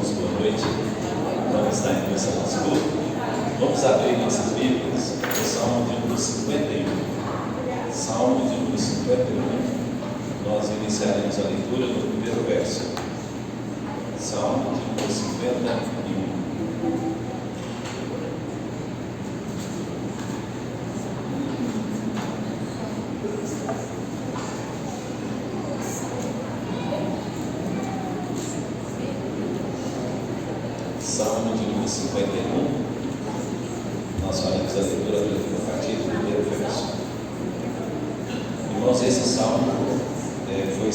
irmãos, boa noite. Vamos estar em nosso culto. Vamos abrir nossas Bíblias no Salmo de número 51. Salmo de número 51. Nós iniciaremos a leitura no primeiro verso. Salmo de número 51. Salmo de número 51, nós faremos a leitura a partir do primeiro verso. Irmãos, esse salmo foi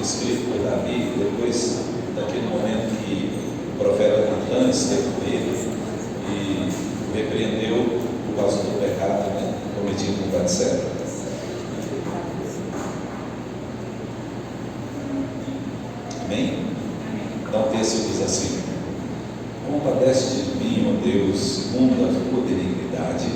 escrito por Davi depois daquele momento que o profeta Natan esteve com ele e repreendeu por causa do pecado cometido com Batseba. Amém? Então o texto diz assim: compadece de mim, ó Deus, segundo a tua benignidade,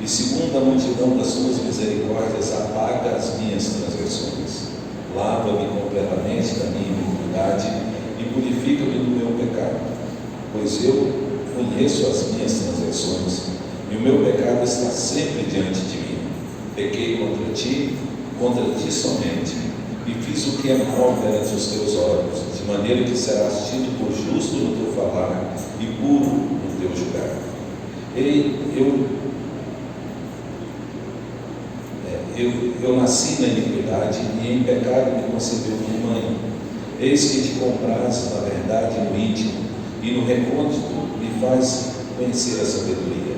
e segundo a multidão das tuas misericórdias, apaga as minhas transgressões. Lava-me completamente da minha iniquidade e purifica-me do meu pecado, pois eu conheço as minhas transgressões, e o meu pecado está sempre diante de mim. Pequei contra ti somente, e fiz o que é mal perante os teus olhos, de maneira que serás tido por justo no teu falar e puro no teu julgar. Eu nasci na iniquidade e em pecado me concebeu minha mãe. Eis que te comprases na verdade no íntimo, e no recôndito me faz conhecer a sabedoria.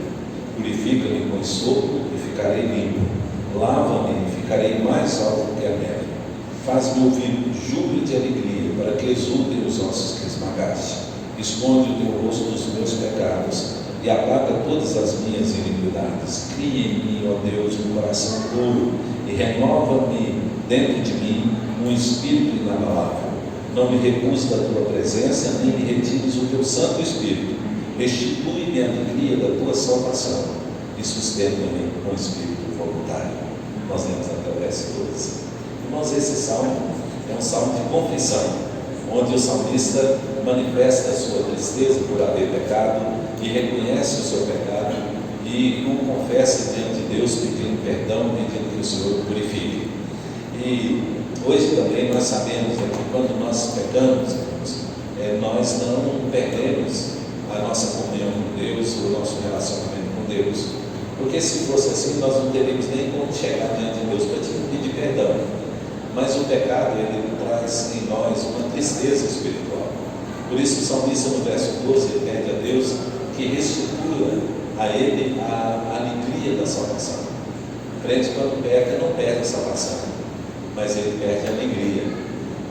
Purifica-me com esopo e ficarei limpo. Lava-me e ficarei mais alto que a neve. Faz-me ouvir júbilo de alegria, para que exultem os ossos que esmagaste. Esconde o teu rosto dos meus pecados e apaga todas as minhas iniquidades. Cria em mim, ó Deus, um coração puro e renova-me dentro de mim um espírito inabalável. Não me recuses da tua presença, nem me retires o teu Santo Espírito. Restitui-me a alegria da tua salvação e sustenta-me com espírito voluntário. Nós lemos até o verso 12. Irmãos, esse salmo é um salmo de confissão, onde o salmista manifesta a sua tristeza por haver pecado e reconhece o seu pecado e o confessa diante de Deus, pedindo perdão, pedindo que o Senhor purifique. E hoje também nós sabemos que quando nós pecamos, nós não perdemos a nossa comunhão com Deus, o nosso relacionamento com Deus, porque se fosse assim nós não teríamos nem como chegar diante de Deus para te pedir perdão. Mas o pecado, ele traz em nós uma tristeza espiritual. Por isso o salmista no verso 12 pede a Deus que restitua a ele a alegria da salvação. O crente, quando peca, não perde a salvação, mas ele perde a alegria.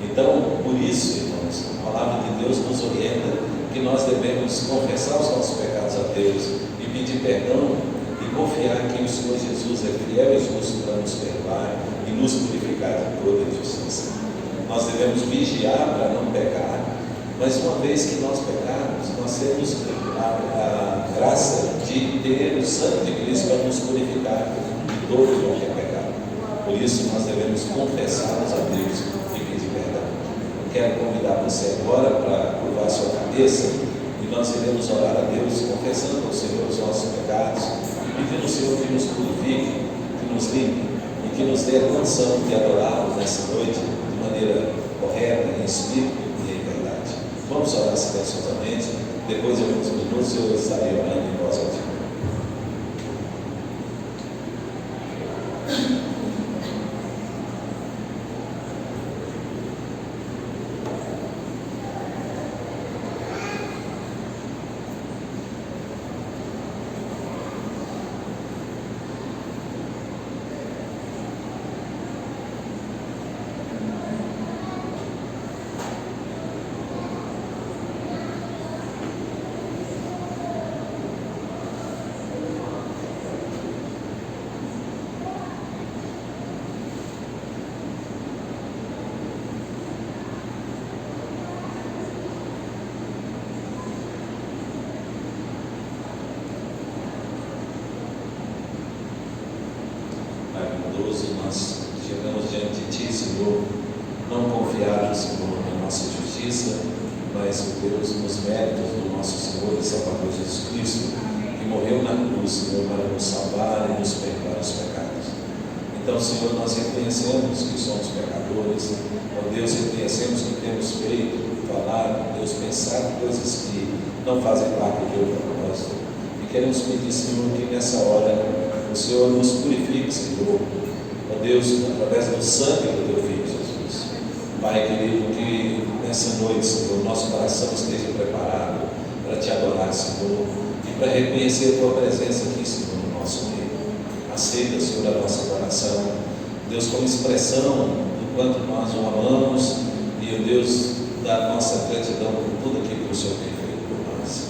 Então, por isso, irmãos, a palavra de Deus nos orienta que nós devemos confessar os nossos pecados a Deus e pedir perdão e confiar que o Senhor Jesus é fiel e justo para nos perdoar e nos purificar de toda injustiça. Nós devemos vigiar para não pecar, mas uma vez que nós pecarmos, nós temos a graça de ter o sangue de Cristo para nos purificar de todo e qualquer pecado. Por isso nós devemos confessá-los a Deus e pedir perdão. Eu quero convidar você agora para curvar a sua cabeça e nós iremos orar a Deus confessando ao Senhor os nossos pecados e pedindo ao Senhor que nos purifique, que nos limpe e que nos dê a condição de adorá-lo nessa noite de maneira correta, em espírito e em verdade. Vamos orar silenciosamente. Depois de alguns minutos eu estarei orando em voz alta. Nós chegamos diante de Ti, Senhor, não confiados, Senhor, na nossa justiça, mas, Deus, nos méritos do nosso Senhor e Salvador Jesus Cristo, que morreu na cruz, Senhor, para nos salvar e nos perdoar os pecados. Então, Senhor, nós reconhecemos que somos pecadores, ó Deus, reconhecemos que temos feito, falado, Deus, pensado coisas que não fazem parte do teu propósito. E queremos pedir, Senhor, que nessa hora o Senhor nos purifique, Senhor, ó Deus, através do sangue do teu Filho Jesus. Pai querido, que nessa noite, Senhor, nosso coração esteja preparado para te adorar, Senhor, e para reconhecer a tua presença aqui, Senhor, no nosso meio. Aceita, Senhor, a nossa adoração, Deus, como expressão do quanto nós o amamos e, ó Deus, da nossa gratidão por tudo aquilo que o Senhor tem feito por nós.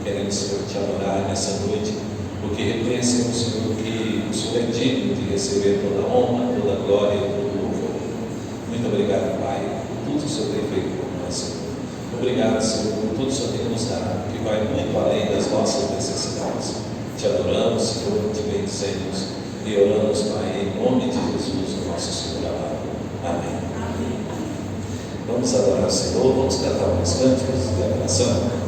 Queremos, Senhor, te adorar nessa noite, porque reconhecemos, Senhor, que o Senhor é digno de receber toda a honra, toda a glória e todo o louvor. Muito obrigado, Pai, por tudo que o Senhor tem feito por nós, Senhor. Obrigado, Senhor, por tudo que o Senhor tem nos dado, que vai muito além das nossas necessidades. Te adoramos, Senhor, te bendizemos e oramos, Pai, em nome de Jesus, o nosso Senhor amado. Amém. Vamos adorar o Senhor, vamos cantar alguns cânticos de adoração.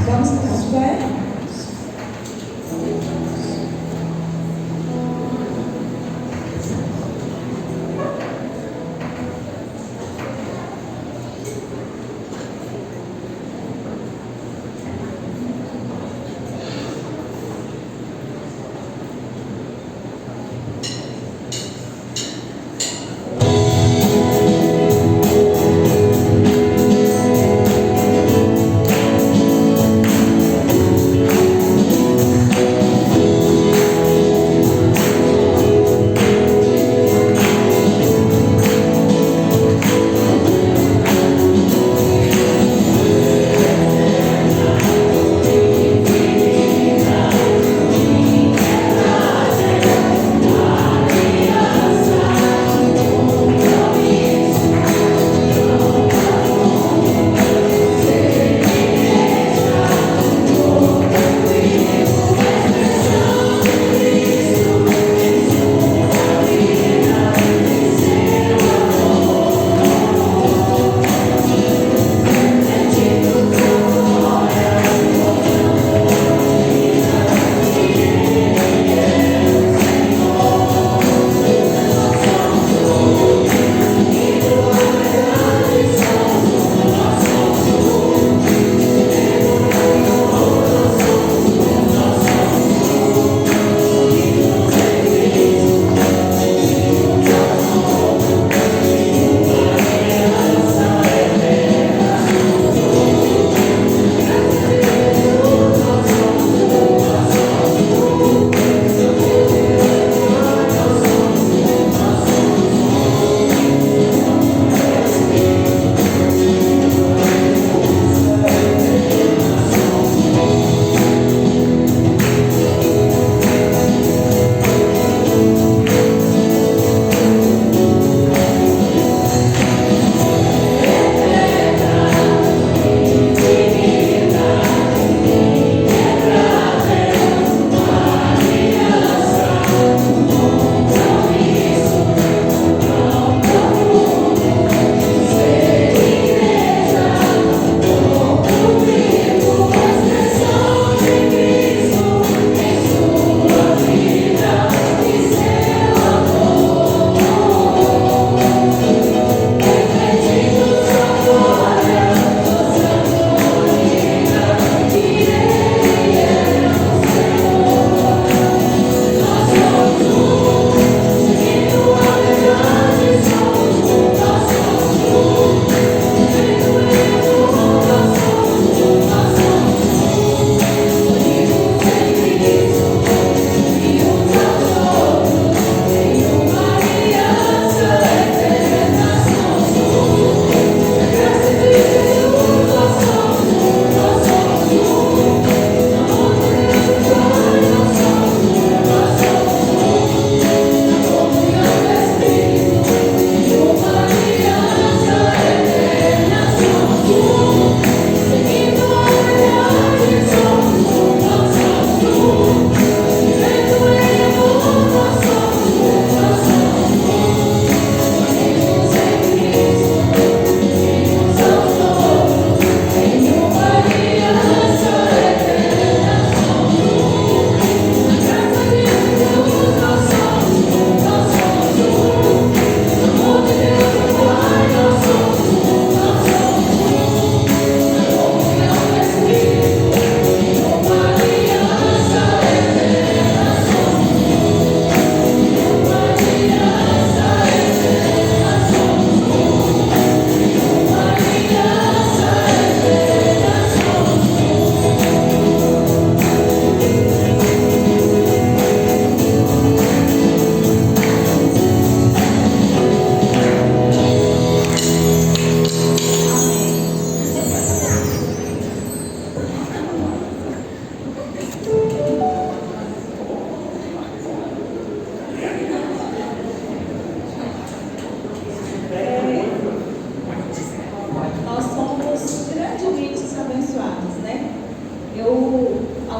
Vamos ficar de pé?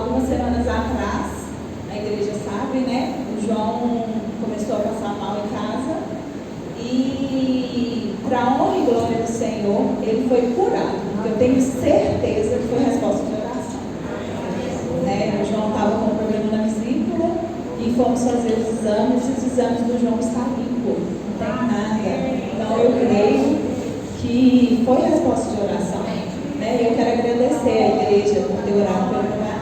algumas semanas atrás, a igreja sabe, né? O João começou a passar mal em casa e, para honra e glória do Senhor, ele foi curado. Eu tenho certeza que foi resposta de oração. Né? O João estava com um problema na vesícula e fomos fazer os exames e os exames do João estão limpos, não tem nada. Então eu creio que foi resposta de oração. Né? Eu quero agradecer à igreja por ter orado pelo meu marido.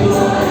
Glória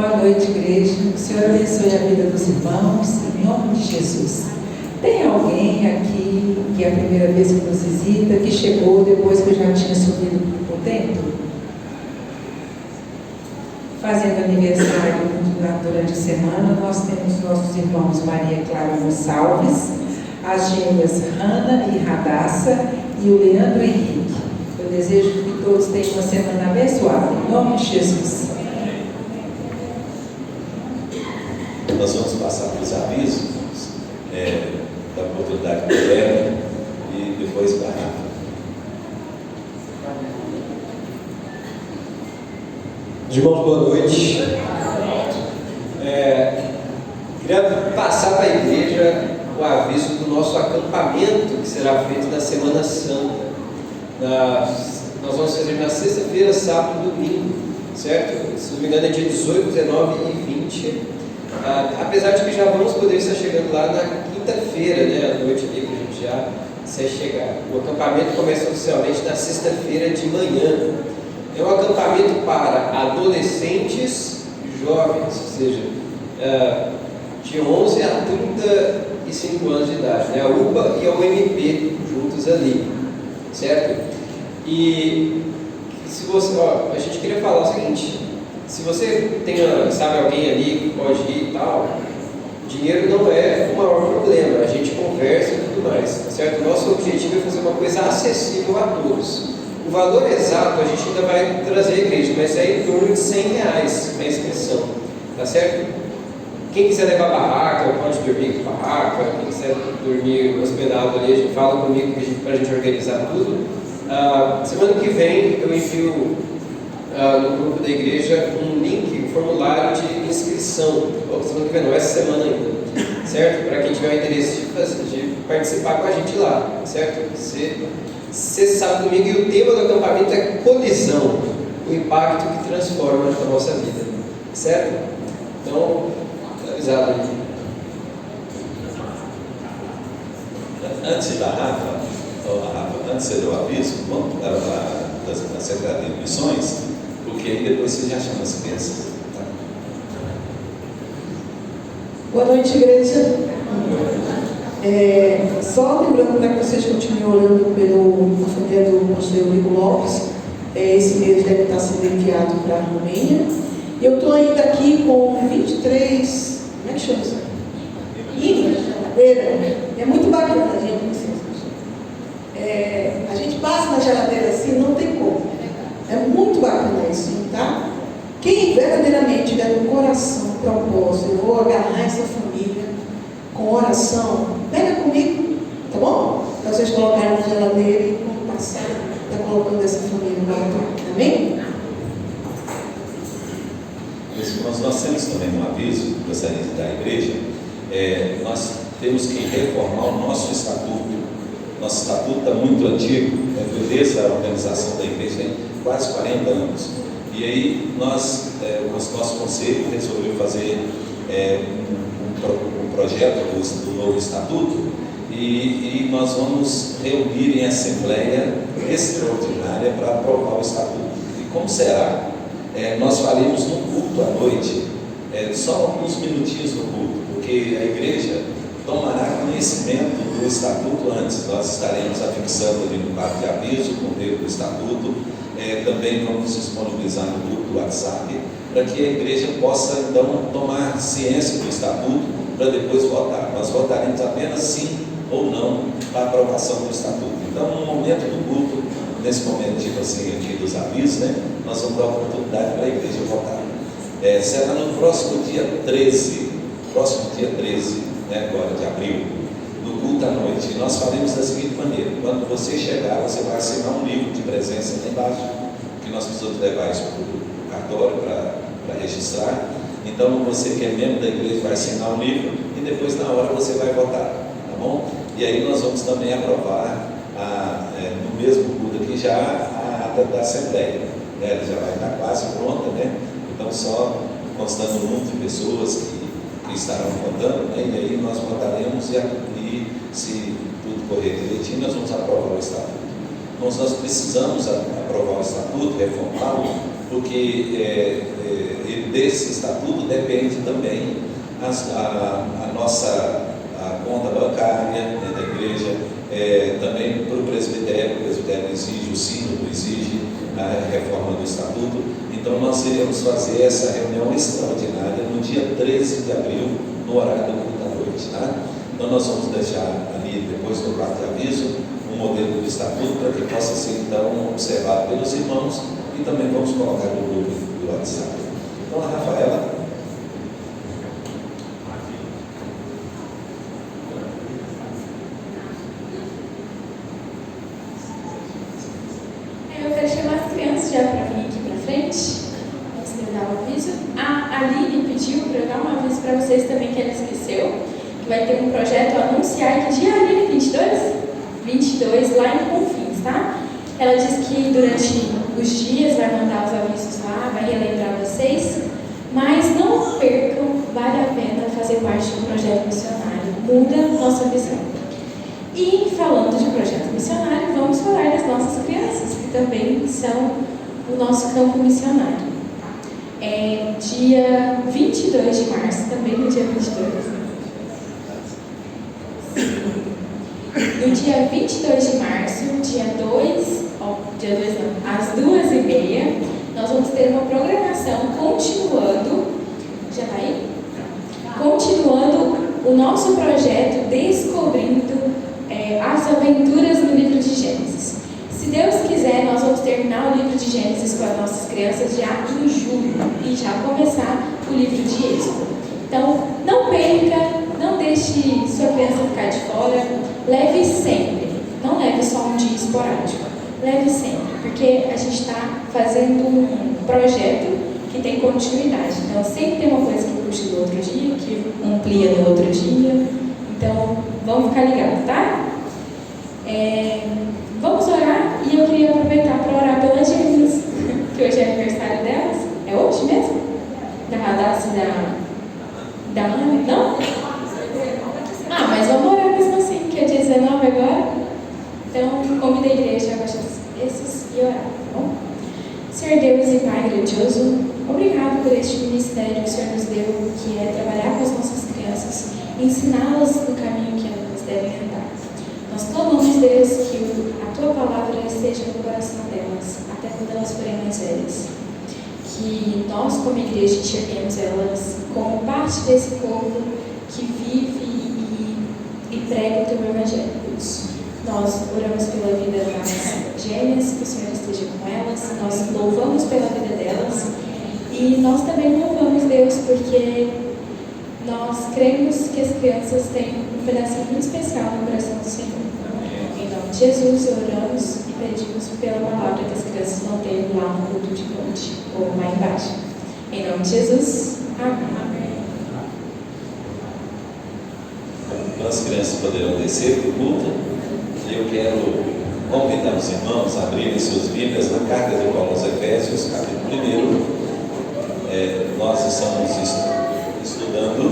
Boa noite, igreja. O Senhor abençoe a vida dos irmãos, em nome de Jesus. Tem alguém aqui que é a primeira vez que nos visita, que chegou depois que eu já tinha subido o templo? Fazendo aniversário durante a semana, nós temos nossos irmãos Maria Clara Gonçalves, as gêmeas Hanna e Radassa e o Leandro Henrique. Eu desejo que todos tenham uma semana abençoada, em nome de Jesus. Nós vamos passar para os avisos da oportunidade do Guilherme e depois para a Rafa. Irmãos, boa noite. Queria passar para a igreja o aviso do nosso acampamento que será feito na Semana Santa. Nós vamos fazer na sexta-feira, sábado e domingo, certo? Se não me engano é dia 18, 19 e 20. Apesar de que já vamos poder estar chegando lá na quinta-feira, né, à noite ali, para a gente já se chegar. O acampamento começa oficialmente na sexta-feira de manhã. É um acampamento para adolescentes e jovens, ou seja, de 11 a 35 anos de idade, né? A UPA e a UMP juntos ali, certo? E se você, a gente queria falar o seguinte: se você sabe alguém ali que pode ir e tal, dinheiro não é o maior problema, a gente conversa e tudo mais, certo? O nosso objetivo é fazer uma coisa acessível a todos. O valor exato a gente ainda vai trazer à igreja, mas é em torno de R$100 a inscrição, tá certo? Quem quiser levar barraca, pode dormir com barraca. Quem quiser dormir hospedado ali, a gente fala comigo para a gente organizar tudo. Semana que vem eu envio no grupo da igreja um link, um formulário de inscrição. Semana que vem não, essa semana ainda, certo? Para quem tiver interesse de participar com a gente lá, certo? Você sabe comigo, e o tema do acampamento é colisão, o impacto que transforma a nossa vida, certo? Então, avisado aí. Antes da Rafa, antes de você dar o aviso, vamos para a Secretaria de Missões, porque aí depois você já chama as crianças. Tá? Boa noite, igreja. Só lembrando para que vocês continuem orando pela família do pastor Eurico Lopes. Esse mês deve estar sendo enviado para a Romênia. E eu estou ainda aqui com 23. Como é que chama isso? É muito bacana, gente. A gente passa na geladeira assim, não tem como. É muito bacana isso, tá? Quem verdadeiramente tiver no coração o propósito, eu vou agarrar essa família com oração, pega comigo, tá bom? Para vocês colocarem na geladeira e quando passar, está colocando essa família no altar. Amém? Nós temos também um aviso, gostaria de dar à igreja. Nós temos que reformar o nosso estatuto. Nosso estatuto está muito antigo, foi desde a organização da igreja, tem quase 40 anos. E aí o nosso conselho resolveu fazer um projeto do novo estatuto e nós vamos reunir em assembleia extraordinária para aprovar o estatuto. E como será? Nós faremos no culto à noite, só alguns minutinhos no culto, porque a igreja tomará conhecimento do estatuto antes. Nós estaremos afixando ali no quadro de aviso com o texto do estatuto. Também vamos disponibilizar no grupo do WhatsApp para que a igreja possa então tomar ciência do estatuto para depois votar. Nós votaremos apenas sim ou não para a aprovação do estatuto. Então, no momento do culto, nesse momento tipo assim aqui dos avisos, né, nós vamos dar oportunidade para a igreja votar. Será no próximo dia 13, né, agora de abril, no culto à noite. E nós faremos da seguinte maneira: quando você chegar, você vai assinar um livro de presença lá embaixo, que nós precisamos levar isso para o cartório para registrar. Então você que é membro da igreja vai assinar um livro e depois na hora você vai votar, tá bom? E aí nós vamos também aprovar no mesmo culto aqui já a ata da Assembleia, né? Ela já vai estar quase pronta, né? Então só constando o número de pessoas que estarão votando, né? E aí nós votaremos e se tudo correr direitinho, nós vamos aprovar o estatuto. Nós precisamos aprovar o estatuto, reformá-lo, porque desse estatuto depende também a nossa conta bancária da igreja, também para o presbitério exige, o sínodo exige a reforma do estatuto. Então nós iremos fazer essa reunião extraordinária no dia 13 de abril, no horário do culto à noite, tá? Então nós vamos deixar ali, depois do quarto de aviso, um modelo do estatuto para que possa ser então observado pelos irmãos, e também vamos colocar no grupo do WhatsApp. Então a Rafaela. Eu quero chamar as crianças já para vir aqui para frente, antes de eu dar o aviso. A Aline pediu para eu dar um aviso para vocês também, que ela esqueceu, que vai ter um projeto anunciar. Que dia, Aline? 22? 22, lá em Confins, tá? Ela disse que durante os dias vai mandar os avisos lá, vai relembrar vocês, mas não percam, vale a pena fazer parte do projeto missionário. Muda nossa visão. E falando de projeto missionário, vamos falar das nossas crianças, que também são o nosso campo missionário. Dia 22 de março, também no dia 22. No dia 22 de março, às 2h30, nós vamos ter uma programação continuando o nosso projeto Descobrindo as Aventuras no livro de Gênesis. Se Deus quiser, nós vamos terminar o livro de Gênesis com as nossas crianças já em julho e já começar o livro de Êxodo. Então, não perca, não deixe sua criança ficar de fora, leve sempre, não leve só um dia esporádico, leve sempre, porque a gente está fazendo um projeto que tem continuidade. Então, sempre tem uma coisa que puxa do outro dia, que amplia no outro dia. Então, vamos ficar ligados, tá? Vamos orar, e eu queria aproveitar para orar pelas gêmeas, que hoje é aniversário delas. É hoje mesmo? Da Radassa e da Ana? Não? Ah, mas vamos orar mesmo assim, que é dia 19 agora. Então, convida a igreja a baixar esses e orar, tá bom? Senhor Deus e Pai grandioso, obrigado por este ministério que o Senhor nos deu, que é trabalhar com as nossas crianças, ensiná-las no caminho que elas devem andar. Nós clamamos, Deus, que a Tua palavra esteja no coração delas, até quando elas forem mais velhas. Que nós, como igreja, enxerguemos elas como parte desse povo que vive e prega o Teu Evangelho, Deus. Nós oramos pela vida das gêmeas, que o Senhor esteja com elas, nós louvamos pela vida delas, e nós também louvamos, Deus, porque nós cremos que as crianças têm um pedacinho muito especial no coração do Senhor. Em nome de Jesus, oramos e pedimos pela palavra que as crianças vão ter lá no culto de noite, ou lá embaixo. Em nome de Jesus, amém. Então as crianças poderão descer para o culto. Eu quero convidar os irmãos a abrirem suas Bíblias na carta de Paulo aos Efésios, capítulo 1. Nós estamos estudando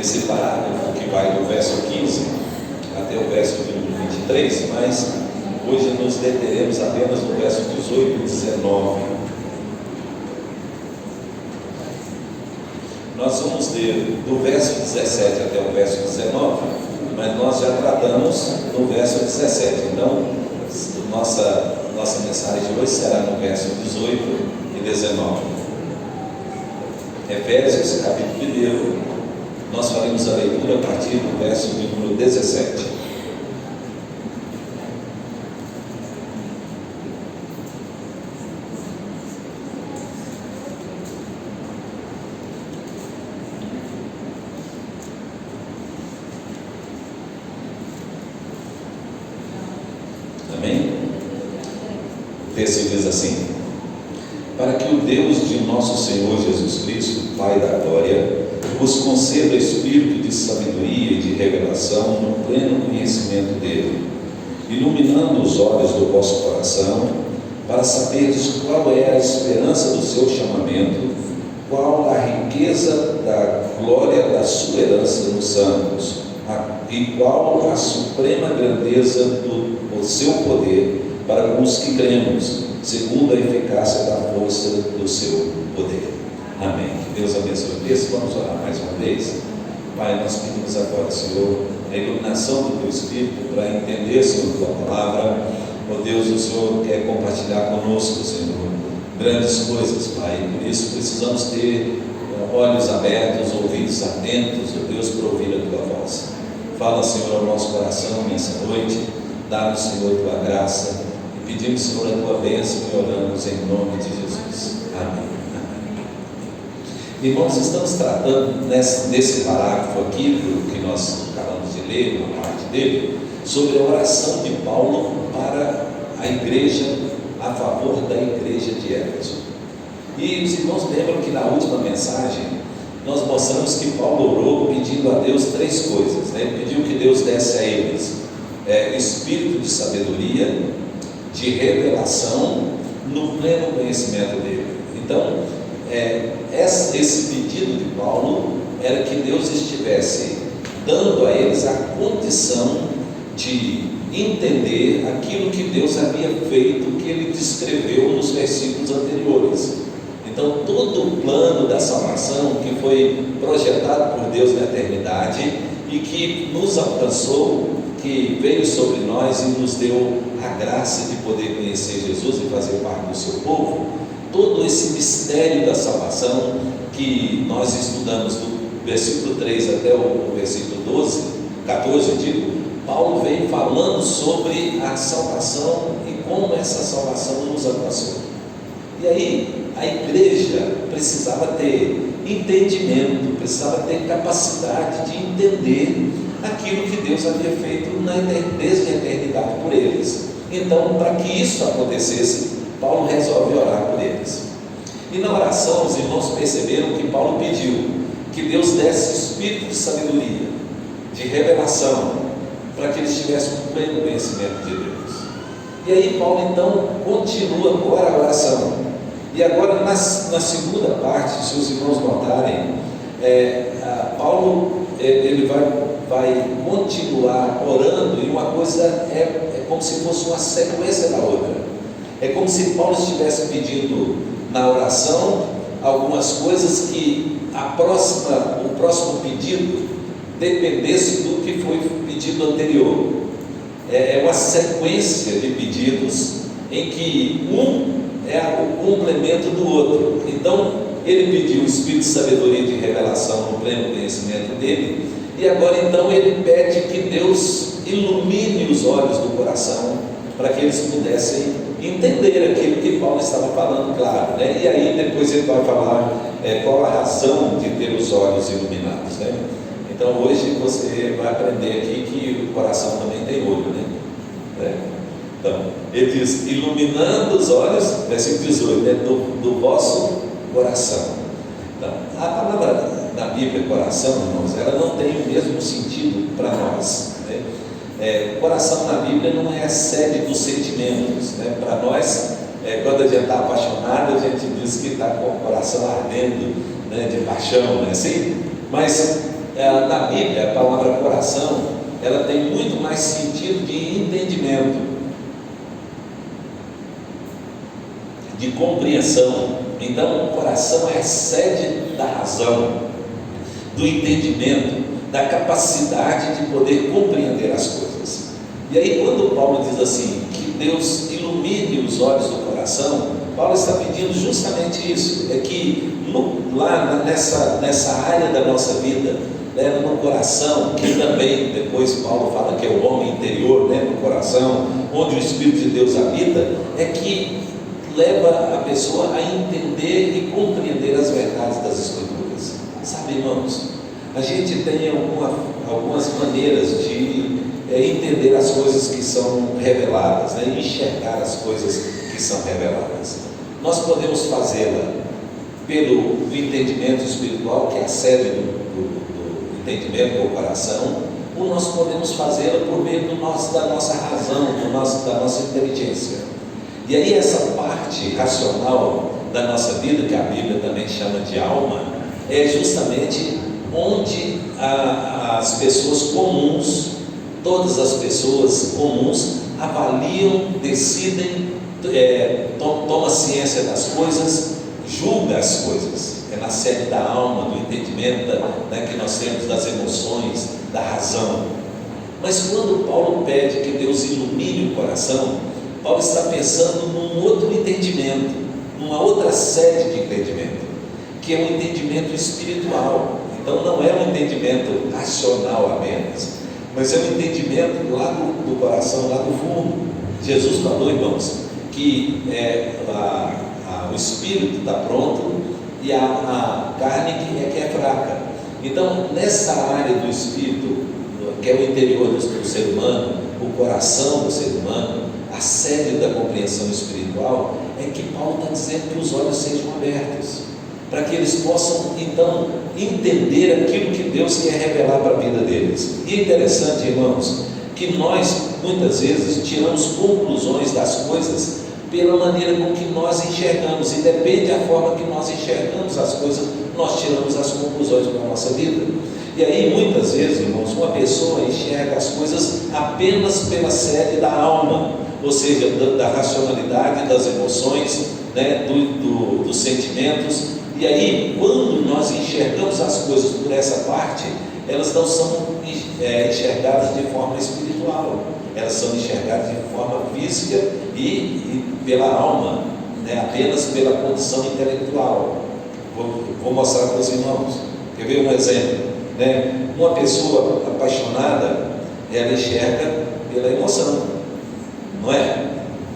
esse parágrafo que vai do verso 15 até o verso de número 23, mas hoje nos deteremos apenas no verso 18 e 19. Nós vamos ler do verso 17 até o verso 19, mas nós já tratamos no verso 17. Então, nossa mensagem de hoje será no verso 18 e 19. Efésios, capítulo 1. Nós faremos a leitura a partir do verso de número 17. Amém? O texto diz assim: para que o Deus de nosso Senhor Jesus Cristo, Pai da glória, vos conceda espírito de sabedoria e de revelação no pleno conhecimento dele, iluminando os olhos do vosso coração, para saberdes qual é a esperança do seu chamamento, qual a riqueza da glória da sua herança nos santos, e qual a suprema grandeza do seu poder para os que cremos, segundo a eficácia da força do seu poder. Amém. Que Deus abençoe o texto. Vamos orar mais uma vez. Pai, nós pedimos agora, Senhor, a iluminação do Teu Espírito para entender, Senhor, Tua palavra. Ó Deus, o Senhor quer compartilhar conosco, Senhor, grandes coisas, Pai. Por isso precisamos ter olhos abertos, ouvidos atentos, ó Deus, para ouvir a Tua voz. Fala, Senhor, ao nosso coração nessa noite. Dá-nos, Senhor, Tua graça. E pedimos, Senhor, a Tua bênção e oramos em nome de Jesus. Amém. Irmãos, estamos tratando nesse parágrafo aqui, que nós acabamos de ler, uma parte dele, sobre a oração de Paulo para a igreja, a favor da igreja de Éfeso. E os irmãos lembram que na última mensagem nós mostramos que Paulo orou pedindo a Deus 3 coisas, né? Ele pediu que Deus desse a eles espírito de sabedoria, de revelação, no pleno conhecimento dele. Então, esse pedido de Paulo era que Deus estivesse dando a eles a condição de entender aquilo que Deus havia feito, que ele descreveu nos versículos anteriores. Então, todo o plano da salvação que foi projetado por Deus na eternidade e que nos alcançou, que veio sobre nós e nos deu a graça de poder conhecer Jesus e fazer parte do seu povo, todo esse mistério da salvação que nós estudamos do versículo 3 até o versículo 14, Paulo vem falando sobre a salvação e como essa salvação nos alcançou. E aí a igreja precisava ter entendimento, precisava ter capacidade de entender aquilo que Deus havia feito desde a eternidade por eles. Então, para que isso acontecesse, Paulo resolve orar por eles. E na oração, os irmãos perceberam que Paulo pediu que Deus desse espírito de sabedoria, de revelação, para que eles tivessem um pleno conhecimento de Deus. E aí Paulo então continua agora a oração. E agora na segunda parte, se os irmãos notarem, Paulo ele vai continuar orando, e uma coisa é como se fosse uma sequência da outra. É como se Paulo estivesse pedindo na oração algumas coisas que o próximo pedido dependesse do que foi pedido anterior. É uma sequência de pedidos em que um é o complemento do outro. Então, ele pediu o espírito de sabedoria e de revelação no pleno conhecimento dele, e agora então ele pede que Deus ilumine os olhos do coração para que eles pudessem entender aquilo que Paulo estava falando, claro, né? E aí depois ele vai falar qual a razão de ter os olhos iluminados, né? Então hoje você vai aprender aqui que o coração também tem olho, né? Então, ele diz, iluminando os olhos, versículo 18, né? do vosso coração. Então, a palavra na Bíblia, coração, irmãos, ela não tem o mesmo sentido para nós, né? Coração na Bíblia não é a sede dos sentimentos, né? Para nós, quando a gente está apaixonado, a gente diz que está com o coração ardendo, né? De paixão, né? Assim? Mas na Bíblia, a palavra coração, ela tem muito mais sentido de entendimento, de compreensão. Então, o coração é a sede da razão, do entendimento, da capacidade de poder compreender as coisas. E aí, quando Paulo diz assim, que Deus ilumine os olhos do coração, Paulo está pedindo justamente isso, é que lá nessa área da nossa vida, né, no coração, que também depois Paulo fala que é o homem interior, né, no coração, onde o Espírito de Deus habita, é que leva a pessoa a entender e compreender as verdades das Escrituras. Sabe, irmãos, a gente tem algumas maneiras de entender as coisas que são reveladas, né, enxergar as coisas que são reveladas. Nós podemos fazê-la pelo entendimento espiritual, que é a sede do entendimento do coração, ou nós podemos fazê-la por meio da nossa razão, da nossa inteligência. E aí essa parte racional da nossa vida, que a Bíblia também chama de alma, é justamente onde as pessoas comuns, todas as pessoas comuns, avaliam, decidem, toma ciência das coisas, julga as coisas. É na sede da alma, do entendimento, né, que nós temos das emoções, da razão. Mas quando Paulo pede que Deus ilumine o coração, Paulo está pensando num outro entendimento, numa outra sede de entendimento, que é um entendimento espiritual. Então não é um entendimento racional apenas, mas é um entendimento lá do coração, lá do fundo. Jesus falou, irmãos, que o espírito está pronto e a carne que é fraca. Então, nessa área do espírito, que é o interior do ser humano, o coração do ser humano, a sede da compreensão espiritual, é que Paulo está dizendo que os olhos sejam abertos, para que eles possam, então, entender aquilo que Deus quer revelar para a vida deles. E é interessante, irmãos, que nós, muitas vezes, tiramos conclusões das coisas pela maneira com que nós enxergamos, e depende da forma que nós enxergamos as coisas, nós tiramos as conclusões para a nossa vida. E aí, muitas vezes, irmãos, uma pessoa enxerga as coisas apenas pela sede da alma, ou seja, da racionalidade, das emoções, né, dos sentimentos. E aí, quando nós enxergamos as coisas por essa parte, elas não são enxergadas de forma espiritual, elas são enxergadas de forma física e pela alma, né, apenas pela condição intelectual. Vou mostrar para os irmãos. Quer ver um exemplo? Né? Uma pessoa apaixonada, ela enxerga pela emoção, não é?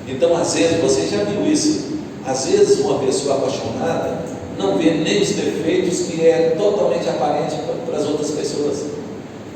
Então, às vezes, você já viu isso, às vezes uma pessoa apaixonada não vê nem os defeitos que é totalmente aparente para as outras pessoas.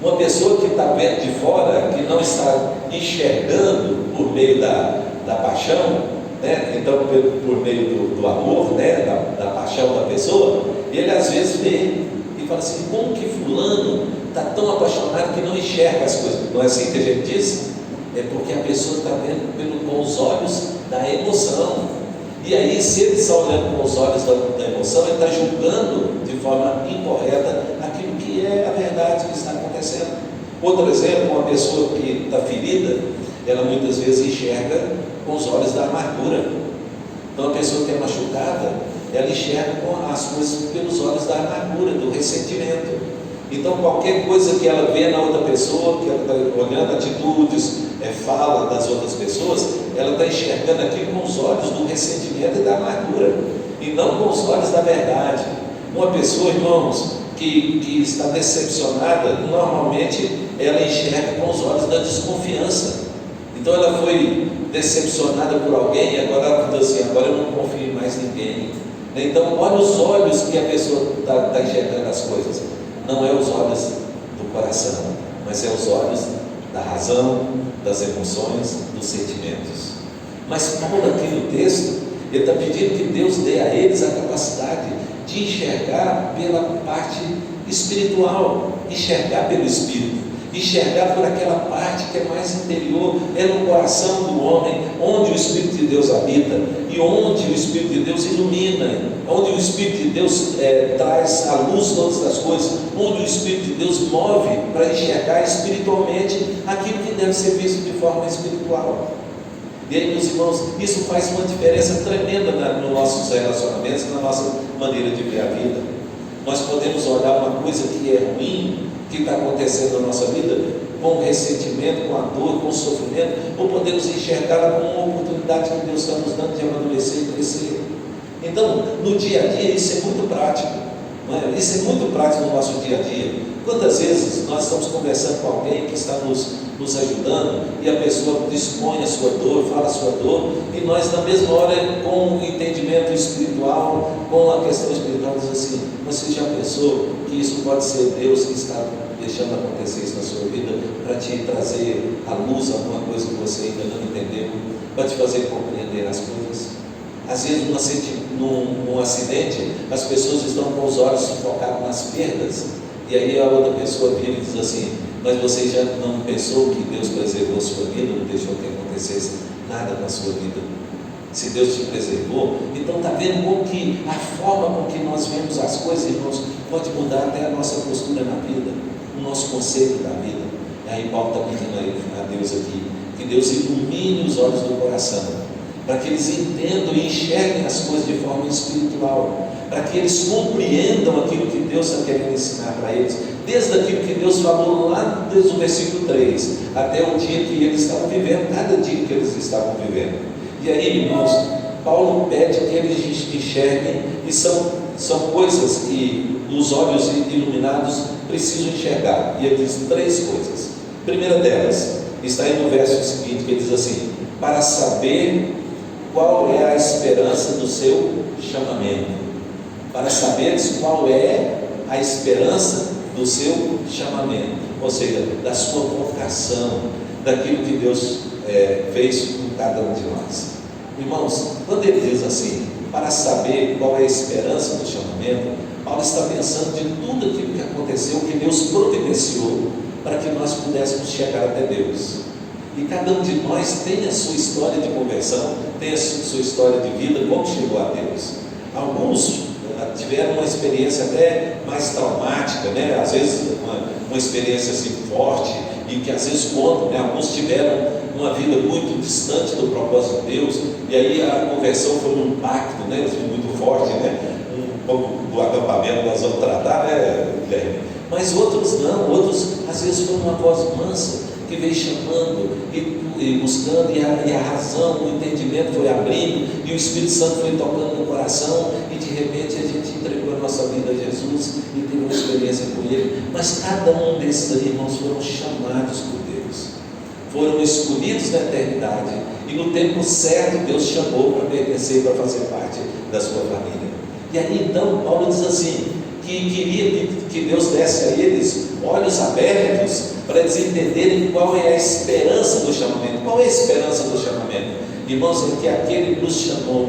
Uma pessoa que está vendo de fora, que não está enxergando por meio da paixão, né? Então por meio do amor, né? da paixão da pessoa, ele às vezes vê e fala assim: como que fulano está tão apaixonado que não enxerga as coisas? Não é assim que a gente diz? É porque a pessoa está vendo com os olhos da emoção. E aí, se ele está olhando com os olhos da emoção, ele está julgando de forma incorreta aquilo que é a verdade que está acontecendo. Outro exemplo, uma pessoa que está ferida, ela muitas vezes enxerga com os olhos da amargura. Então, a pessoa que é machucada, ela enxerga com as coisas pelos olhos da amargura, do ressentimento. Então, qualquer coisa que ela vê na outra pessoa, que ela está olhando atitudes, fala das outras pessoas, ela está enxergando aquilo com os olhos do ressentimento e da amargura, e não com os olhos da verdade. Uma pessoa, irmãos, que está decepcionada, normalmente ela enxerga com os olhos da desconfiança. Então ela foi decepcionada por alguém e agora ela diz assim: agora eu não confio em mais ninguém. Então olha os olhos que a pessoa está enxergando as coisas. Não é os olhos do coração, mas é os olhos da razão, das emoções, dos sentimentos. Mas Paulo aqui no texto, ele está pedindo que Deus dê a eles a capacidade de enxergar pela parte espiritual, enxergar pelo Espírito, enxergar por aquela parte que é mais interior, é no coração do homem, onde o Espírito de Deus habita e onde o Espírito de Deus ilumina, onde o Espírito de Deus traz à luz todas as coisas, onde o Espírito de Deus move para enxergar espiritualmente aquilo que deve ser visto de forma espiritual. E aí, meus irmãos, isso faz uma diferença tremenda nos nossos relacionamentos, na nossa maneira de ver a vida. Nós podemos olhar uma coisa que é ruim, que está acontecendo na nossa vida, com o ressentimento, com a dor, com o sofrimento, ou podemos enxergá-la como uma oportunidade que Deus está nos dando de amadurecer e crescer. Então, no dia a dia, isso é muito prático, não é? Isso é muito prático no nosso dia a dia. Quantas vezes nós estamos conversando com alguém que está nos ajudando e a pessoa dispõe a sua dor, fala a sua dor, e nós, na mesma hora, com o entendimento espiritual, com a questão espiritual, diz assim: você já pensou que isso pode ser Deus que está deixando acontecer isso na sua vida, para te trazer à luz alguma coisa que você ainda não entendeu, para te fazer compreender as coisas? Às vezes, num acidente, as pessoas estão com os olhos focados nas perdas, e aí a outra pessoa vira e diz assim: mas você já não pensou que Deus preservou a sua vida, não deixou que acontecesse nada na sua vida? Se Deus te preservou, então está vendo como que a forma com que nós vemos as coisas, irmãos, pode mudar até a nossa postura na vida, o nosso conceito da vida. E aí Paulo está pedindo a Deus aqui, que Deus ilumine os olhos do coração, para que eles entendam e enxerguem as coisas de forma espiritual, para que eles compreendam aquilo que Deus está querendo ensinar para eles, desde aquilo que Deus falou lá desde o versículo 3, até o dia que eles estavam vivendo, cada dia que eles estavam vivendo. E aí, irmãos, Paulo pede que eles enxerguem, e são coisas que os olhos iluminados precisam enxergar, e ele diz 3 coisas. A primeira delas está aí no verso seguinte, que ele diz assim: para saber qual é a esperança do seu chamamento. Para saberes qual é a esperança do seu chamamento, ou seja, da sua vocação, daquilo que Deus fez com cada um de nós. Irmãos, quando ele diz assim, para saber qual é a esperança do chamamento, Paulo está pensando de tudo aquilo que aconteceu, que Deus providenciou para que nós pudéssemos chegar até Deus. E cada um de nós tem a sua história de conversão, tem a sua história de vida, como chegou a Deus. Alguns tiveram uma experiência até mais traumática, né? Às vezes uma experiência assim forte, e que às vezes contam, né? Alguns tiveram uma vida muito distante do propósito de Deus, e aí a conversão foi um impacto, né? Muito forte, né? Um pouco do acampamento nós vamos tratar, né, Guilherme? Mas outros não, outros às vezes foi uma voz mansa que veio chamando e buscando, e a razão, o entendimento foi abrindo, e o Espírito Santo foi tocando no coração, e de repente a gente entregou a nossa vida a Jesus e teve uma experiência com Ele. Mas cada um desses aí, irmãos, foram chamados por Deus, foram escolhidos na eternidade, e no tempo certo Deus chamou para pertencer, para fazer parte da sua família. E aí então Paulo diz assim, que queria que Deus desse a eles olhos abertos, para eles entenderem qual é a esperança do chamamento. Qual é a esperança do chamamento? Irmãos, é que aquele que nos chamou,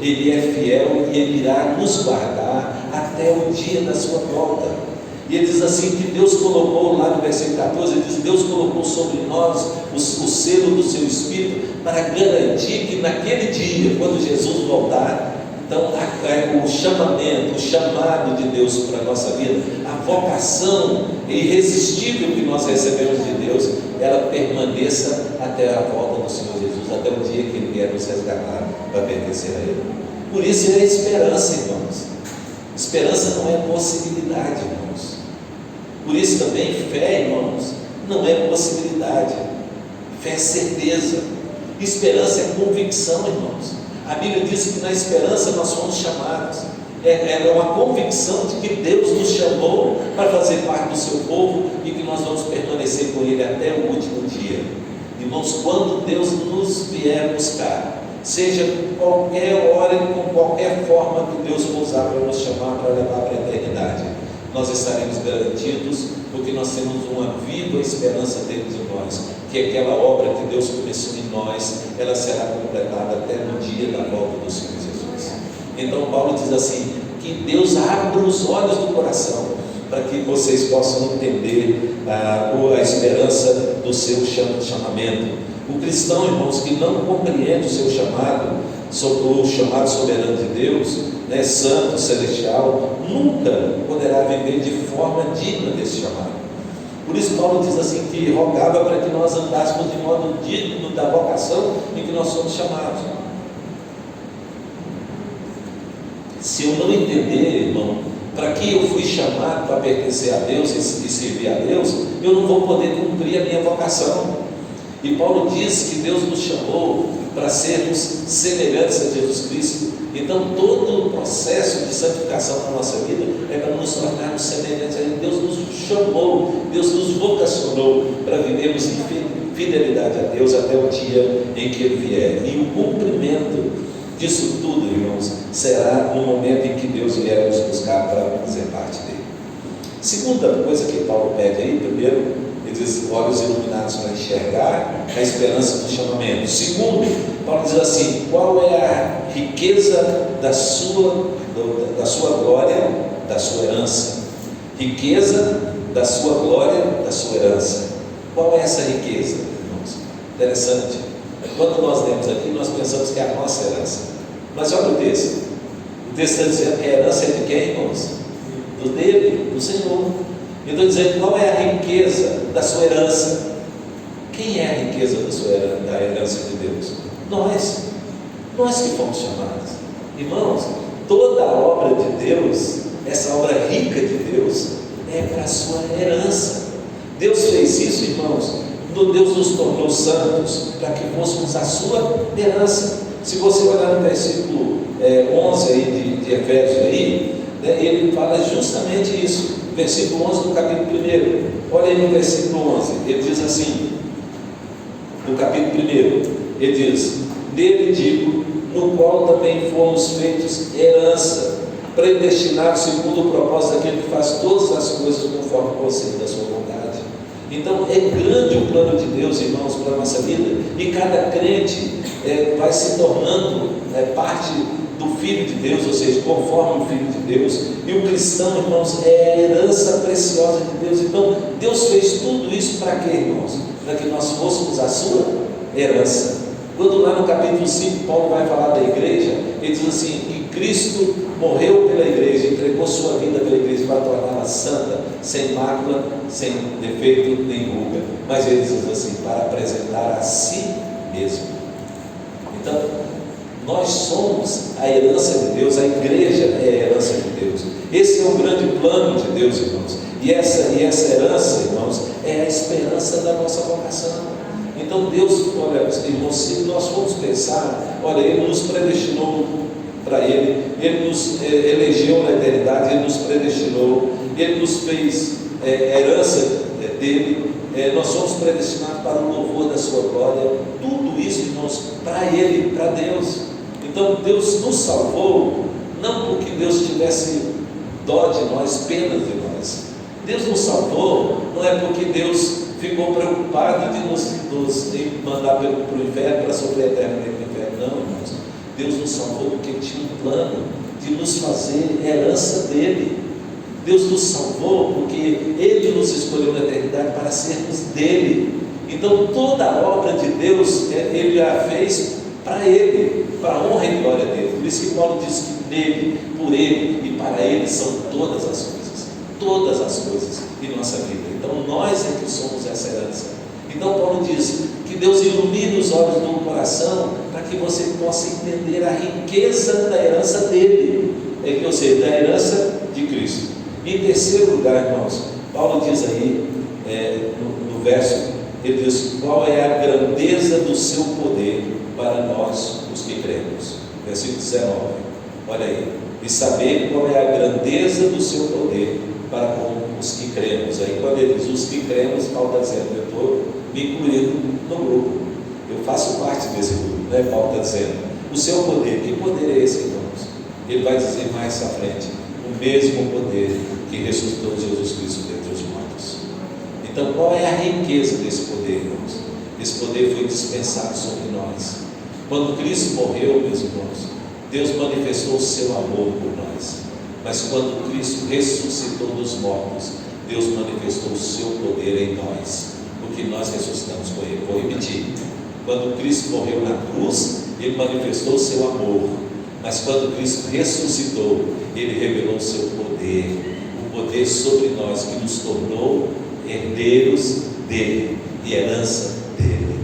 Ele é fiel, e Ele irá nos guardar até o dia da sua volta. E ele diz assim, que Deus colocou, lá no versículo 14, ele diz: Deus colocou sobre nós o selo do seu Espírito, para garantir que naquele dia, quando Jesus voltar, então o chamamento, o chamado de Deus para a nossa vida, a vocação irresistível que nós recebemos de Deus, ela permaneça até a volta do Senhor Jesus, até o dia que Ele vier nos resgatar para pertencer a Ele. Por isso é esperança, irmãos. Esperança não é possibilidade, irmãos. Por isso também fé, irmãos, não é possibilidade. Fé é certeza. Esperança é convicção, irmãos. A Bíblia diz que na esperança nós fomos chamados. É uma convicção de que Deus nos chamou para fazer parte do seu povo, e que nós vamos permanecer com Ele até o último dia. Irmãos, quando Deus nos vier buscar, seja qualquer hora e com qualquer forma que Deus for usar para nos chamar, para levar para a eternidade, nós estaremos garantidos, porque nós temos uma viva esperança dentro de nós, que aquela obra que Deus começou em nós, ela será completada até no dia da volta do Senhor Jesus. Então Paulo diz assim, que Deus abra os olhos do coração, para que vocês possam entender a esperança do seu chamamento. O cristão, irmãos, que não compreende o seu chamado, o chamado soberano de Deus, né, santo, celestial, nunca poderá viver de forma digna desse chamado. Por isso Paulo diz assim, que rogava para que nós andássemos de modo digno da vocação em que nós somos chamados. Se eu não entender, irmão, para que eu fui chamado para pertencer a Deus e servir a Deus, eu não vou poder cumprir a minha vocação. E Paulo diz que Deus nos chamou para sermos semelhantes a Jesus Cristo. Então todo o processo de santificação na nossa vida é para nos tornarmos semelhantes a Ele. Deus nos chamou, Deus nos vocacionou para vivermos em fidelidade a Deus até o dia em que Ele vier. E o cumprimento disso tudo, irmãos, será no momento em que Deus vier nos buscar para fazer parte dele. Segunda coisa que Paulo pede aí, primeiro, ele diz olhos iluminados para enxergar a esperança do chamamento. Segundo, Paulo diz assim, qual é a riqueza da sua glória, da sua herança? Riqueza da sua glória, da sua herança. Qual é essa riqueza, irmãos? Interessante. Quando nós lemos aqui, nós pensamos que é a nossa herança. Mas olha o texto. O texto está dizendo que a herança é de quem, irmãos? Do dele, do Senhor. Eu estou dizendo qual é a riqueza da sua herança. Quem é a riqueza da herança de Deus? Nós que fomos chamados. Irmãos, toda a obra de Deus, essa obra rica de Deus, é para a sua herança. Deus fez isso, irmãos. Deus nos tornou santos para que fôssemos a sua herança. Se você olhar no versículo 11 aí de Efésios aí, né, ele fala justamente isso. Versículo 11 do capítulo 1. Olha aí no versículo 11. Ele diz assim, no capítulo 1, ele diz: nele digo, no qual também fomos feitos herança, predestinados segundo o propósito daquele que faz todas as coisas conforme o conselho da sua vontade. Então é grande o plano de Deus, irmãos, para a nossa vida, e cada crente vai se tornando parte do Filho de Deus, ou seja, conforme o Filho de Deus. E o cristão, irmãos, é a herança preciosa de Deus. Então Deus fez tudo isso para quê, irmãos? Para que nós fôssemos a sua herança. Quando lá no capítulo 5 Paulo vai falar da igreja, ele diz assim, que Cristo morreu pela igreja, entregou sua vida pela igreja para torná-la santa, sem mácula, sem defeito nem ruga. Mas ele diz assim, para apresentar a si mesmo. Então, nós somos a herança de Deus, a igreja é a herança de Deus. Esse é o grande plano de Deus, irmãos. E essa herança, irmãos, é a esperança da nossa vocação. Então Deus, olha, irmãos, se nós formos pensar, olha, Ele nos predestinou para Ele nos elegeu na eternidade, Ele nos predestinou, Ele nos fez herança dEle, nós somos predestinados para o louvor da sua glória, tudo isso, irmãos, para Ele, para Deus. Então Deus nos salvou, não porque Deus tivesse dó de nós, pena de nós. Deus nos salvou, não é porque Deus ficou preocupado de nos mandar para o inferno, para sofrer eternamente no inferno. Não, irmãos. Deus nos salvou porque tinha um plano de nos fazer herança dEle. Deus nos salvou porque Ele nos escolheu na eternidade para sermos dEle. Então toda a obra de Deus, Ele a fez para Ele, para a honra e glória dEle. Por isso que Paulo diz que nele, por Ele e para Ele são todas as coisas em nossa vida. Então nós é que somos essa herança. Então Paulo diz que Deus ilumine os olhos do coração para que você possa entender a riqueza da herança dele, ou seja, da herança de Cristo. Em terceiro lugar, irmãos, Paulo diz aí no verso, ele diz qual é a grandeza do seu poder para nós os que cremos. Versículo 19, olha aí, e saber qual é a grandeza do seu poder para com os que cremos. Aí quando ele diz os que cremos, Paulo está dizendo, eu estou me incluindo no grupo, eu faço parte desse grupo, né? Paulo está dizendo, o seu poder, que poder é esse, irmãos? Ele vai dizer mais à frente, o mesmo poder que ressuscitou Jesus Cristo dentre os mortos. Então qual é a riqueza desse poder, irmãos? Esse poder foi dispensado sobre nós. Quando Cristo morreu, meus irmãos, Deus manifestou o seu amor por nós. Mas quando Cristo ressuscitou dos mortos, Deus manifestou o seu poder em nós, porque nós ressuscitamos com Ele. Vou repetir, quando Cristo morreu na cruz, Ele manifestou o seu amor, mas quando Cristo ressuscitou, Ele revelou o seu poder, o poder sobre nós, que nos tornou herdeiros dEle e herança dEle,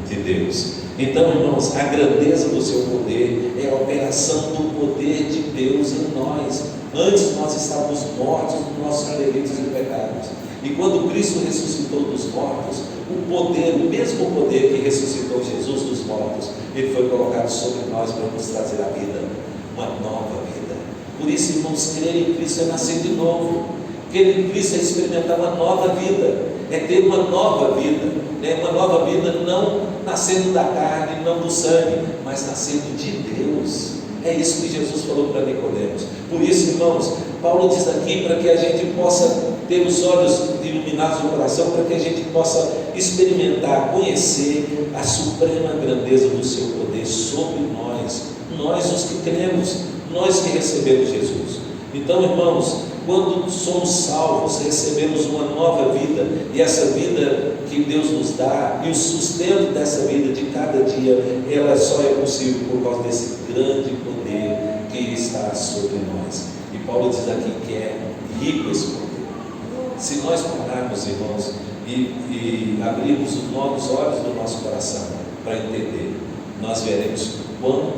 de Deus. Então, irmãos, a grandeza do seu poder é a operação do poder de Deus em nós. Antes nós estávamos mortos nos nossos delitos e pecados, e quando Cristo ressuscitou dos mortos, o poder, o mesmo poder que ressuscitou Jesus dos mortos, Ele foi colocado sobre nós para nos trazer a vida, uma nova vida. Por isso, irmãos, crer em Cristo é nascer de novo. Crer em Cristo é experimentar uma nova vida, é ter uma nova vida, né? Uma nova vida não nascendo da carne, não do sangue, mas nascendo de Deus. É isso que Jesus falou para Nicodemos. Por isso, irmãos, Paulo diz aqui para que a gente possa ter os olhos iluminados do coração, para que a gente possa experimentar, conhecer a suprema grandeza do seu poder sobre nós os que cremos, nós que recebemos Jesus. Então, irmãos, quando somos salvos, recebemos uma nova vida, e essa vida que Deus nos dá, e o sustento dessa vida de cada dia, ela só é possível por causa desse grande poder que está sobre nós. E Paulo diz aqui que é rico esse poder. Se nós pararmos, irmãos, e abrirmos os olhos do nosso coração para entender, nós veremos quão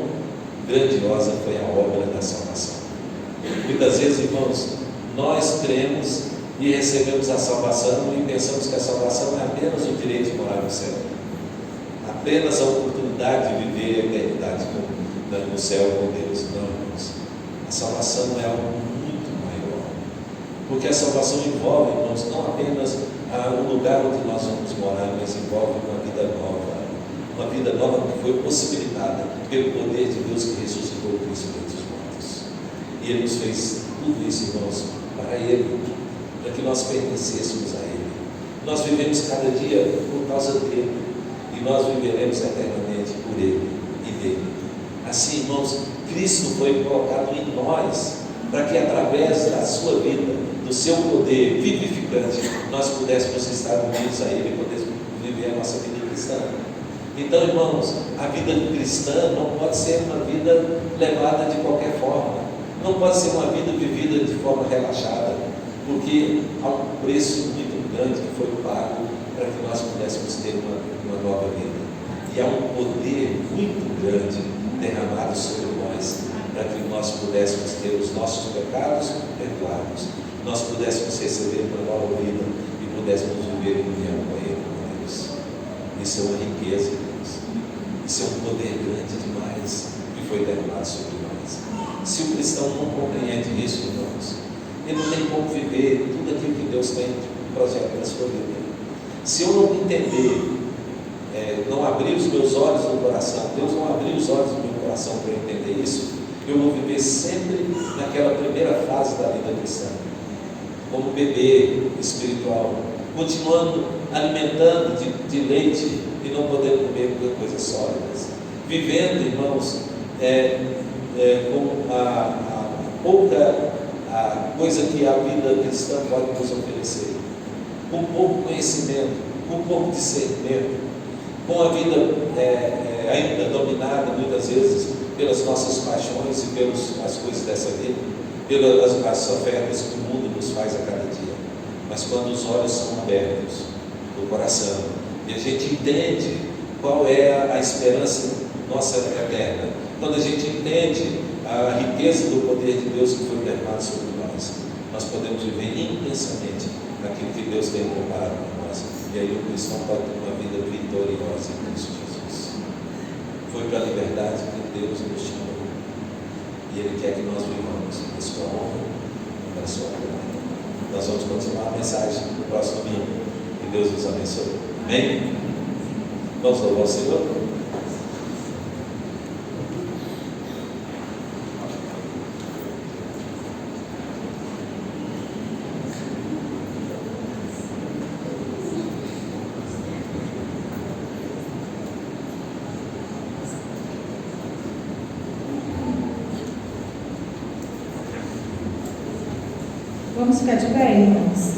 grandiosa foi a obra da salvação. Muitas vezes, irmãos, nós cremos e recebemos a salvação e pensamos que a salvação é apenas o direito de morar no céu, apenas a oportunidade de viver a eternidade no céu com Deus. Não, irmãos, a salvação é algo muito maior, porque a salvação envolve, irmãos, não apenas o lugar onde nós vamos morar, mas envolve uma vida nova que foi possibilitada pelo poder de Deus que ressuscitou Cristo dentre os mortos. E Ele nos fez tudo isso, irmãos, para Ele, para que nós pertencêssemos a Ele. Nós vivemos cada dia por causa dEle, e nós viveremos eternamente por Ele e dEle. Assim, irmãos, Cristo foi colocado em nós, para que através da sua vida, do seu poder vivificante, nós pudéssemos estar unidos a Ele e pudéssemos viver a nossa vida cristã. Então, irmãos, a vida cristã não pode ser uma vida levada de qualquer forma, não pode ser uma vida vivida de forma relaxada, porque há um preço muito grande que foi pago para que nós pudéssemos ter uma nova vida. E há um poder muito grande derramado sobre nós, para que nós pudéssemos ter os nossos pecados perdoados, nós pudéssemos receber uma nova vida e pudéssemos viver em união com Ele, com Deus. Isso é uma riqueza, irmãos. Isso é um poder grande demais que foi derramado sobre nós. Se o cristão não compreende isso, irmãos, ele não tem como viver tudo aquilo que Deus tem projeto na sua vida. Se eu não entender, não abrir os meus olhos do coração, Deus não abrir os olhos do meu coração para eu entender isso, eu vou viver sempre naquela primeira fase da vida cristã, como bebê espiritual, continuando alimentando de leite e não podendo comer coisas sólidas, vivendo, irmãos, com a pouca coisa que a vida cristã pode nos oferecer, com pouco conhecimento, com pouco discernimento, com a vida ainda dominada muitas vezes pelas nossas paixões e pelas coisas dessa vida, pelas as ofertas que o mundo nos faz a cada dia. Mas quando os olhos são abertos do coração e a gente entende qual é a esperança nossa eterna, quando a gente entende a riqueza do poder de Deus que foi derramado sobre nós podemos viver intensamente naquilo que Deus tem preparado para nós. E aí o cristão pode ter uma vida vitoriosa em Cristo Jesus. Foi para a liberdade que Deus nos chamou. E Ele quer que nós vivamos na sua honra e na sua glória. Nós vamos continuar a mensagem no próximo domingo. Que Deus nos abençoe. Amém? Vamos louvar o Senhor? Vamos ficar de pé, irmãos?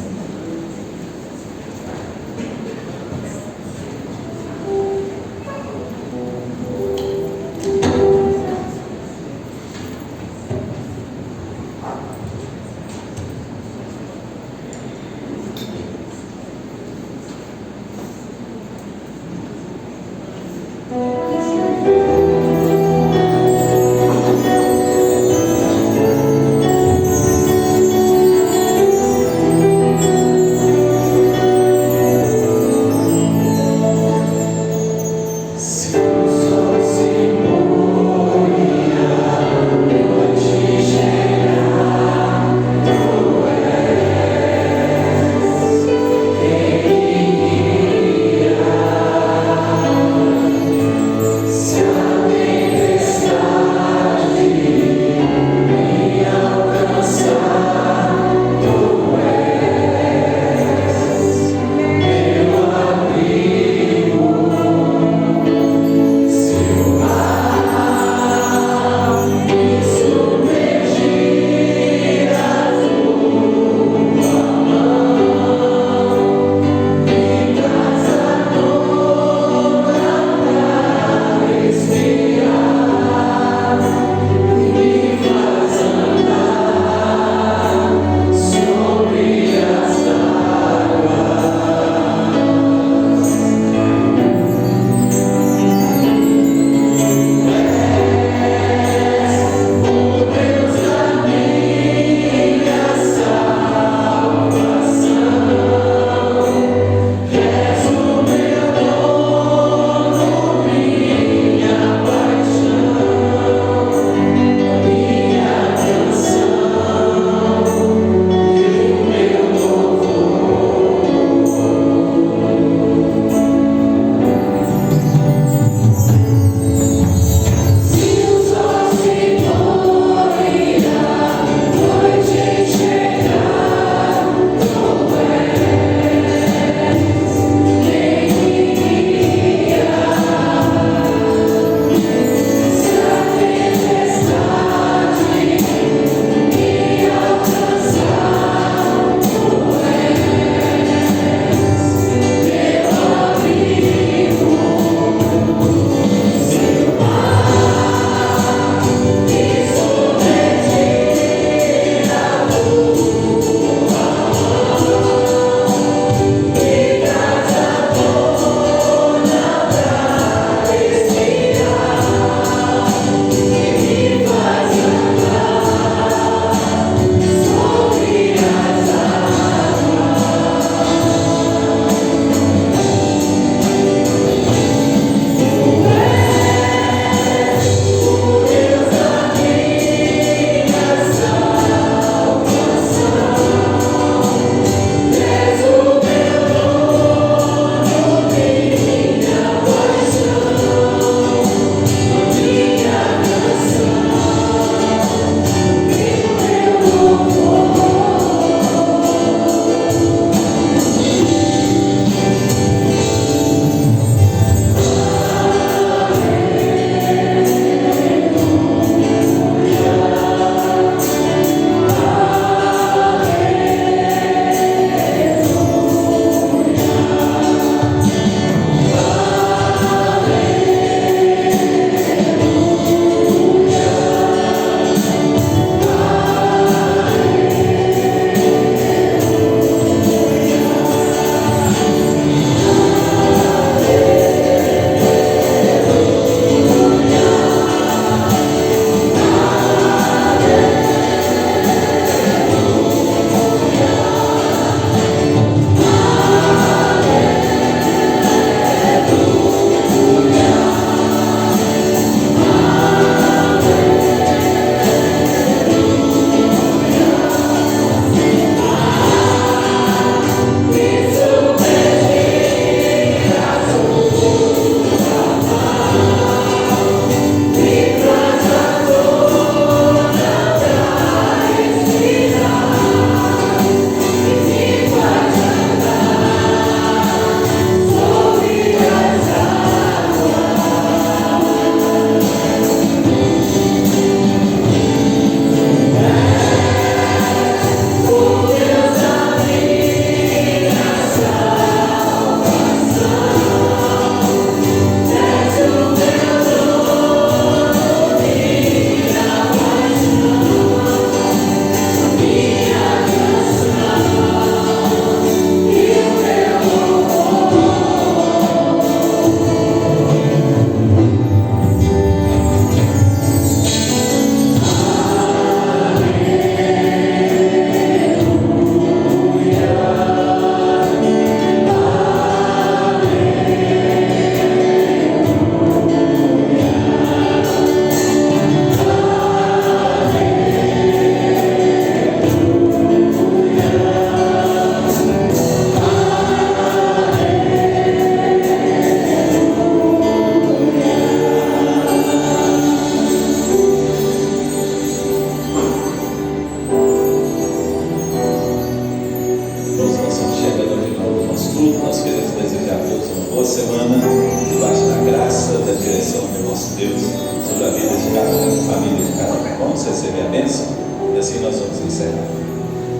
nosso Deus sobre a vida de cada família de cada um. Vamos receber a bênção e assim nós vamos encerrar.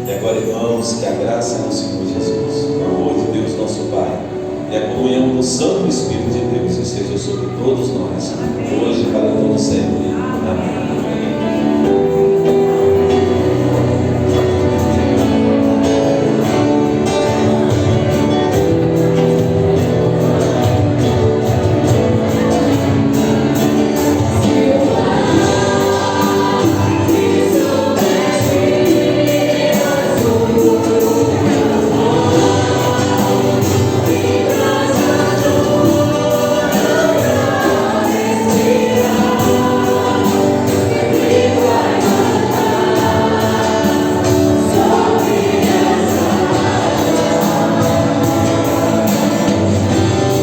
E agora, irmãos, que a graça do Senhor Jesus, o amor de Deus nosso Pai e a comunhão do Santo Espírito de Deus esteja sobre todos nós, hoje e para todo sempre.